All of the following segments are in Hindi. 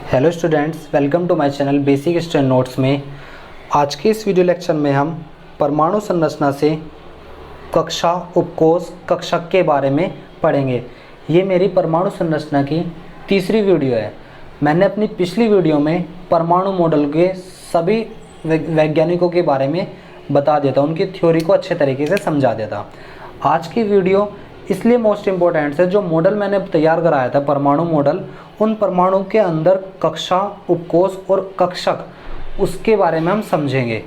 Hello students, welcome to my channel basic study notes में। आज के इस वीडियो लेक्चर में हम परमाणु संरचना से कक्षा, उपकोष, कक्षक के बारे में पढ़ेंगे। ये मेरी परमाणु संरचना की तीसरी वीडियो है। मैंने अपनी पिछली वीडियो में परमाणु मॉडल के सभी वैज्ञानिकों के बारे में बता दिया था, उनकी थ्योरी को अच्छे तरीके से समझा दिया था। आज की वीडियो इसलिए मोस्ट इम्पोर्टेंट है, जो मॉडल मैंने तैयार कराया था परमाणु मॉडल, उन परमाणु के अंदर कक्षा, उपकोष और कक्षक, उसके बारे में हम समझेंगे।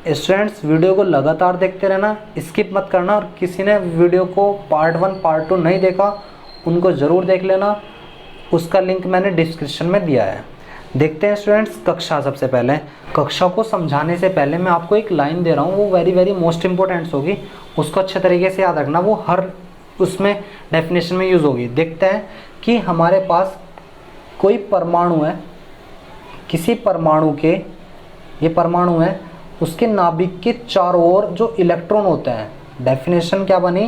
स्टूडेंट्स, वीडियो को लगातार देखते रहना, स्किप मत करना, और किसी ने वीडियो को पार्ट 1 पार्ट 2 नहीं देखा उनको ज़रूर देख लेना, उसका लिंक मैंने डिस्क्रिप्शन में दिया है। देखते हैं स्टूडेंट्स कक्षा। सबसे पहले कक्षा को समझाने से पहले मैं आपको एक लाइन दे रहा हूँ, वो वेरी मोस्ट इम्पोर्टेंट होगी, उसको अच्छे तरीके से याद रखना, वो हर उसमें डेफिनेशन में यूज़ होगी। देखते हैं कि हमारे पास कोई परमाणु है, किसी परमाणु के, ये परमाणु है, उसके नाभिक के चारों ओर जो इलेक्ट्रॉन होते हैं, डेफिनेशन क्या बनी,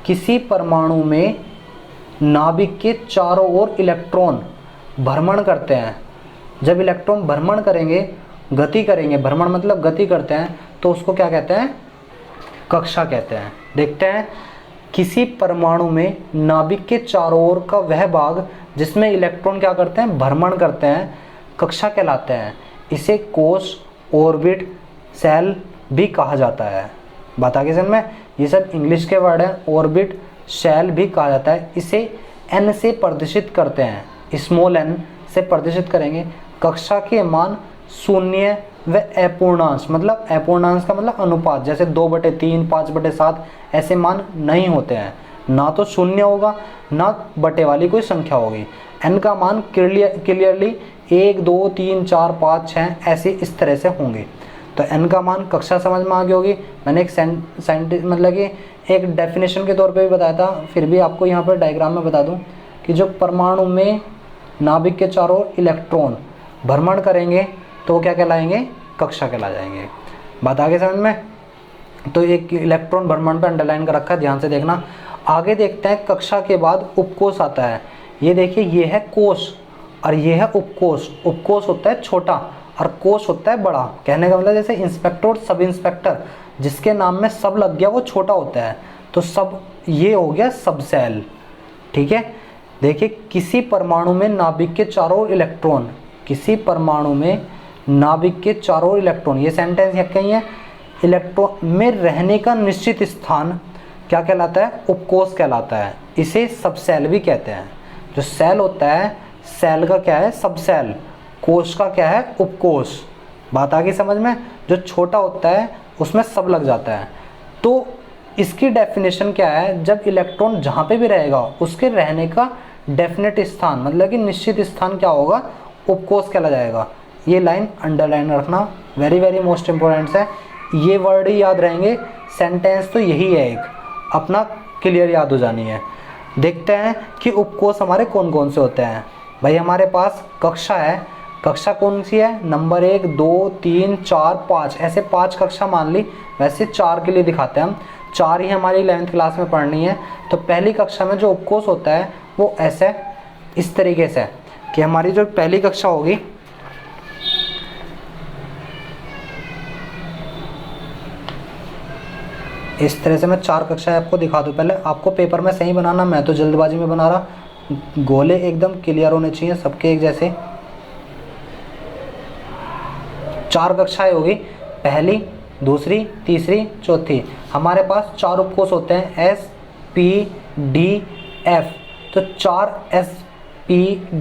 किसी परमाणु में नाभिक के चारों ओर इलेक्ट्रॉन भ्रमण करते हैं। जब इलेक्ट्रॉन भ्रमण करेंगे, गति करेंगे, भ्रमण मतलब गति करते हैं, तो उसको क्या कहते हैं, कक्षा कहते हैं। देखते हैं, किसी परमाणु में नाभिक के चारों ओर का वह भाग जिसमें इलेक्ट्रॉन क्या करते हैं, भ्रमण करते हैं, कक्षा कहलाते हैं। इसे कोश, ऑर्बिट, सेल भी कहा जाता है। बात आगे समझ में, ये सब इंग्लिश के वर्ड हैं। ऑर्बिट, सेल भी कहा जाता है। इसे n से प्रदर्शित करते हैं, स्मॉल n से प्रदर्शित करेंगे। कक्षा के मान शून्य व अपूर्णांश, मतलब अपूर्णांश का मतलब अनुपात, जैसे 2/3, 5/7 ऐसे मान नहीं होते हैं। ना तो शून्य होगा, ना बटे वाली कोई संख्या होगी। n का मान क्लियरली 1, 2, 3, 4, 5, 6 ऐसे इस तरह से होंगे। तो n का मान, कक्षा समझ में आ गई होगी। मैंने एक साइंटिस्ट मतलब कि एक डेफिनेशन के तौर पे भी बताया था, फिर भी आपको यहाँ पर डायग्राम में बता दूँ कि जो परमाणु में नाभिक के चारों इलेक्ट्रॉन भ्रमण करेंगे तो क्या कहलाएंगे, कक्षा कहला जाएंगे। बात आगे समझ में। तो एक इलेक्ट्रॉन भ्रमण पे अंडरलाइन कर रखा है, ध्यान से देखना। आगे देखते हैं, कक्षा के बाद उपकोष आता है। ये देखिए, ये है कोश और ये है उपकोष। उपकोष होता है छोटा और कोश होता है बड़ा। कहने का मतलब जैसे इंस्पेक्टर और सब इंस्पेक्टर, जिसके नाम में सब लग गया वो छोटा होता है, तो सब, ये हो गया सब सेल। ठीक है। देखिए, किसी परमाणु में नाभिक के चारों इलेक्ट्रॉन, किसी परमाणु में नाभिक के चारों इलेक्ट्रॉन, ये सेंटेंस है कहीं है, इलेक्ट्रॉन में रहने का निश्चित स्थान क्या कहलाता है, उपकोष कहलाता है। इसे सब सेल भी कहते हैं। जो सेल होता है, सेल का क्या है, सब सेल, कोश का क्या है, उपकोष। बात आ गई समझ में। जो छोटा होता है उसमें सब लग जाता है। तो इसकी डेफिनेशन क्या है, जब इलेक्ट्रॉन जहाँ पे भी रहेगा उसके रहने का डेफिनेट स्थान, मतलब कि निश्चित स्थान क्या होगा, उपकोष कहला जाएगा। ये लाइन अंडरलाइन रखना, वेरी मोस्ट इम्पोर्टेंट है। ये वर्ड ही याद रहेंगे, सेंटेंस तो यही है, एक अपना क्लियर याद हो जानी है। देखते हैं कि उपकोष हमारे कौन कौन से होते हैं। भाई हमारे पास कक्षा है, कक्षा कौन सी है, नंबर 1, 2, 3, 4, 5, ऐसे 5 कक्षा मान ली। वैसे 4 के लिए दिखाते हैं हम, 4 ही हमारी 11th क्लास में पढ़नी है। तो पहली कक्षा में जो उपकोष होता है वो ऐसे इस तरीके से कि हमारी जो पहली कक्षा होगी, इस तरह से मैं 4 कक्षाएं आपको दिखा दूं। पहले आपको पेपर में सही बनाना, मैं तो जल्दबाजी में बना रहा। गोले एकदम क्लियर होने चाहिए सबके एक जैसे। 4 कक्षाएं होगी, पहली, दूसरी, तीसरी, चौथी। हमारे पास 4 उपकोष होते हैं, S, P, D, F। तो 4 S, P,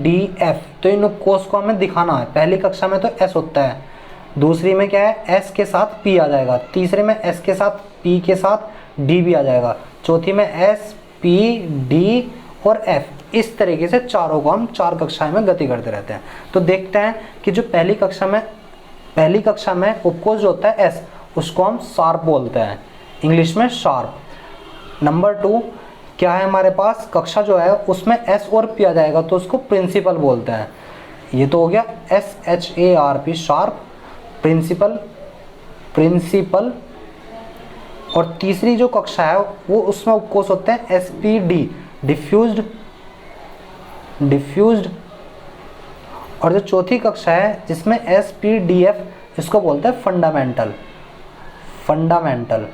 D, F, तो इन उपकोष को हमें दिखाना है। पहली कक्षा में तो S होता है, दूसरी में क्या है, S के साथ P आ जाएगा, तीसरे में S के साथ P के साथ D भी आ जाएगा, चौथी में S, P, D और F। इस तरीके से चारों को हम 4 कक्षाएं में गति करते रहते हैं। तो देखते हैं कि जो पहली कक्षा में उपकोष जो होता है S, उसको हम शार्प बोलते हैं, इंग्लिश में शार्प। नंबर 2 क्या है, हमारे पास कक्षा जो है उसमें S और P आ जाएगा, तो उसको प्रिंसिपल बोलते हैं। ये तो हो गया SHARP, शार्प, प्रिंसिपल। और तीसरी जो कक्षा है वो, उसमें उपकोष होते हैं SPD, डिफ्यूज्ड और जो चौथी कक्षा है जिसमें SPDF, इसको बोलते हैं फंडामेंटल। फंडामेंटल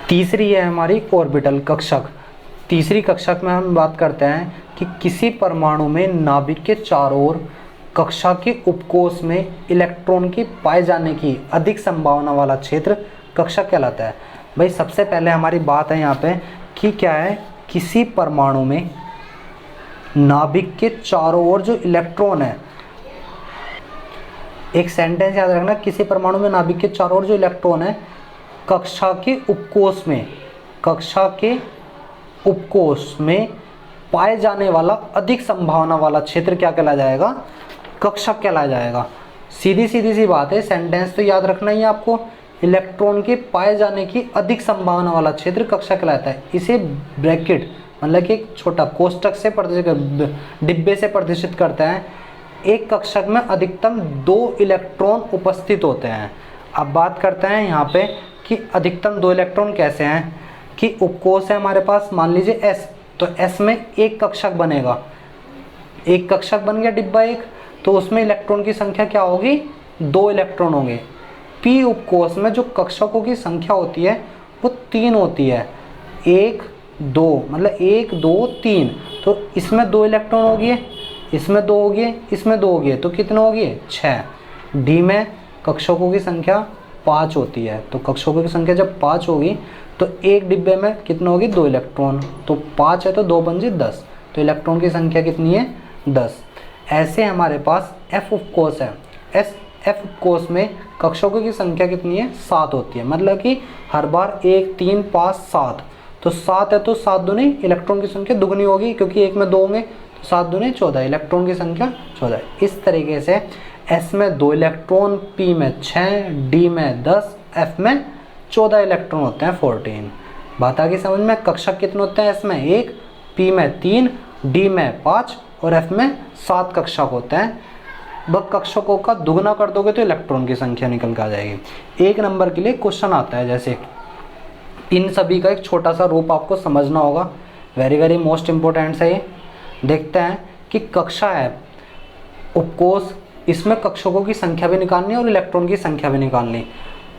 तीसरी है हमारी ऑर्बिटल, कक्षक। तीसरी कक्षक में हम बात करते हैं कि किसी परमाणु में नाभिक के चारों ओर कक्षा के उपकोष में इलेक्ट्रॉन के पाए जाने की अधिक संभावना वाला क्षेत्र कक्षक कहलाता है। भाई सबसे पहले हमारी बात है यहाँ पे कि क्या है, किसी परमाणु में नाभिक के चारों ओर जो इलेक्ट्रॉन है, एक सेंटेंस याद रखना, किसी परमाणु में नाभिक के चारों ओर जो इलेक्ट्रॉन है कक्षा के उपकोष में, कक्षा के उपकोष में पाए जाने वाला अधिक संभावना वाला क्षेत्र क्या कहला जाएगा, कक्षक कहलाया जाएगा। सीधी सी बात है, सेंटेंस तो याद रखना ही है आपको, इलेक्ट्रॉन के पाए जाने की अधिक संभावना वाला क्षेत्र कक्षक कहलाता है। इसे ब्रैकेट मतलब कि एक छोटा कोष्टक से डिब्बे से प्रदर्शित करता है। एक कक्षक में अधिकतम 2 इलेक्ट्रॉन उपस्थित होते हैं। अब बात करते हैं यहाँ पे कि अधिकतम 2 इलेक्ट्रॉन कैसे हैं, कि उपकोष है हमारे पास, मान लीजिए S, तो S में एक कक्षक बनेगा, एक कक्षक बन गया डिब्बा एक, तो उसमें इलेक्ट्रॉन की संख्या क्या होगी, 2 इलेक्ट्रॉन होंगे। P उपकोष में जो कक्षकों की संख्या होती है वो 3 होती है, 1 2 मतलब 1 2 3, तो इसमें 2 इलेक्ट्रॉन हो गए, इसमें 2 हो गए, इसमें 2 हो गए, तो कितने हो गए 6। D में कक्षकों की संख्या 5 होती है, तो कक्षकों की संख्या जब 5 होगी तो एक डिब्बे में कितने होगी, 2 इलेक्ट्रॉन, तो 5 है तो 2 बन जाए 10, तो इलेक्ट्रॉन की संख्या कितनी है 10। ऐसे हमारे पास F उपकोष है, F उपकोष में कक्षकों की संख्या कितनी है, 7 होती है, मतलब कि हर बार 1 3 5 7, तो 7 है तो 7 दूनी इलेक्ट्रॉन की संख्या दुगनी होगी, क्योंकि एक में 2 होंगे, तो 7 दूनी 14, इलेक्ट्रॉन की संख्या 14। इस तरीके से S में 2 इलेक्ट्रॉन, P में 6, D में 10, F में 14 इलेक्ट्रॉन होते हैं 14। बात आ गई समझ में। कक्षक कितने होते हैं, S में 1, P में 3, D में 5 और F में 7 कक्षक होते हैं। बस कक्षकों का दुगना कर दोगे तो इलेक्ट्रॉन की संख्या निकल कर आ जाएगी। 1 नंबर के लिए क्वेश्चन आता है, जैसे इन सभी का एक छोटा सा रूप आपको समझना होगा, वेरी मोस्ट इम्पोर्टेंट है ये। देखते हैं कि कक्षा है उपकोष, इसमें कक्षकों की संख्या भी निकालनी है और इलेक्ट्रॉन की संख्या भी निकालनी।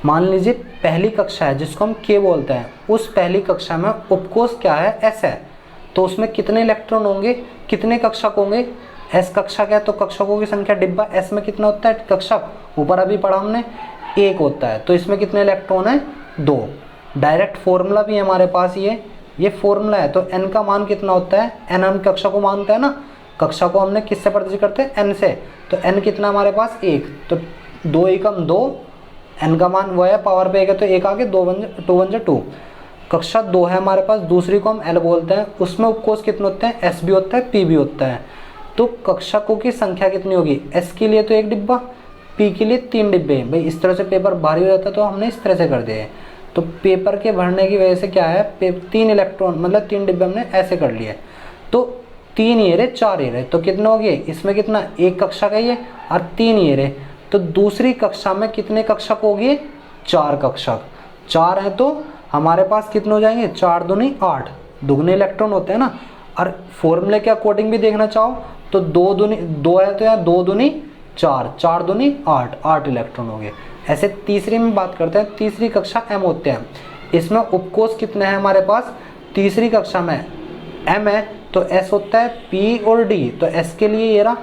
मान लीजिए पहली कक्षा है जिसको हम K बोलते हैं, उस पहली कक्षा में उपकोष क्या है, S है, तो उसमें कितने इलेक्ट्रॉन होंगे, कितने कक्षक होंगे, S कक्षक है तो कक्षकों की संख्या डिब्बा S में कितना होता है कक्षक, ऊपर अभी पढ़ा हमने 1 होता है, तो इसमें कितने इलेक्ट्रॉन है 2। डायरेक्ट फॉर्मूला भी हमारे पास ये फॉर्मूला है, तो n का मान कितना होता है, n हम कक्षा को मानते हैं ना, कक्षा को हमने किससे प्रदर्शित करते हैं, n से, तो n कितना हमारे पास 1, तो 2 एकम 2, n का मान वो है पावर पे 1 है तो 1 आगे 2 1 जा 2। कक्षा 2 है हमारे पास, दूसरी को हम L बोलते हैं, उसमें उपकोष कितने होते हैं, S भी होता है P भी होता है, तो कक्षकों की संख्या कितनी होगी, S के लिए तो 1 डिब्बा, P के लिए 3 डिब्बे। भाई इस तरह से पेपर भारी हो जाता है तो हमने इस तरह से कर दिए, तो पेपर के भरने की वजह से क्या है, 3 इलेक्ट्रॉन मतलब 3 डिब्बे हमने ऐसे कर लिए, तो 3 ये रहे 4 ये रहे, तो कितने हो गए, इसमें कितना 1 कक्षा का ये और 3 ये रहे, तो दूसरी कक्षा में कितने कक्षक हो गए, 4 कक्षक। 4 है तो हमारे पास कितने हो जाएंगे, 4 दूनी 8, दुगने इलेक्ट्रॉन होते हैं ना। और फॉर्मूले के अकॉर्डिंग भी देखना चाहो तो 2 दूनी 2 है तो यार 2 दूनी 4, 4 दूनी 8, 8 इलेक्ट्रॉन हो गए। ऐसे तीसरी में बात करते हैं, तीसरी कक्षा M होते हैं, इसमें उपकोष कितने हैं हमारे पास, तीसरी कक्षा में M है तो S होता है P और D, तो S के लिए ये रहा,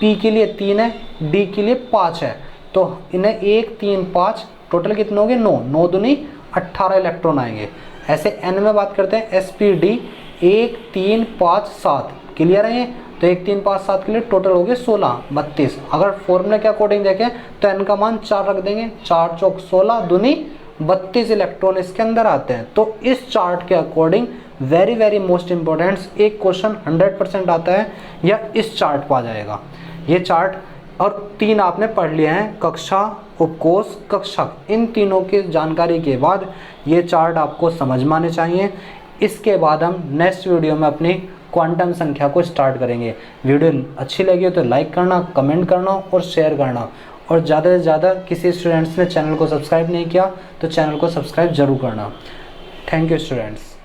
P के लिए 3 है, D के लिए 5 है, तो इन्हें 1 3 5 टोटल कितने हो गए 9, 9 दूनी 18 इलेक्ट्रॉन आएंगे। ऐसे N में बात करते हैं SPD 1 3 5 7, क्लियर है ये, तो 1 3 5 7 के लिए टोटल हो गए 16 32। अगर फॉर्मूले के अकॉर्डिंग देखें तो N का मान 4 रख देंगे, 4 चौक 16 दूनी 32 इलेक्ट्रॉन इसके अंदर आते हैं। तो इस चार्ट के अकॉर्डिंग वेरी मोस्ट इम्पोर्टेंट एक क्वेश्चन 100% आता है या इस चार्ट पर आ जाएगा ये चार्ट। और 3 आपने पढ़ लिए हैं, कक्षा उपकोष कक्षक, इन तीनों की जानकारी के बाद ये चार्ट आपको समझ में आने चाहिए। इसके बाद हम नेक्स्ट वीडियो में अपनी क्वांटम संख्या को स्टार्ट करेंगे। वीडियो अच्छी लगी हो तो लाइक करना, कमेंट करना और शेयर करना, और ज़्यादा से ज़्यादा किसी स्टूडेंट्स ने चैनल को सब्सक्राइब नहीं किया तो चैनल को सब्सक्राइब जरूर करना। Thank you students.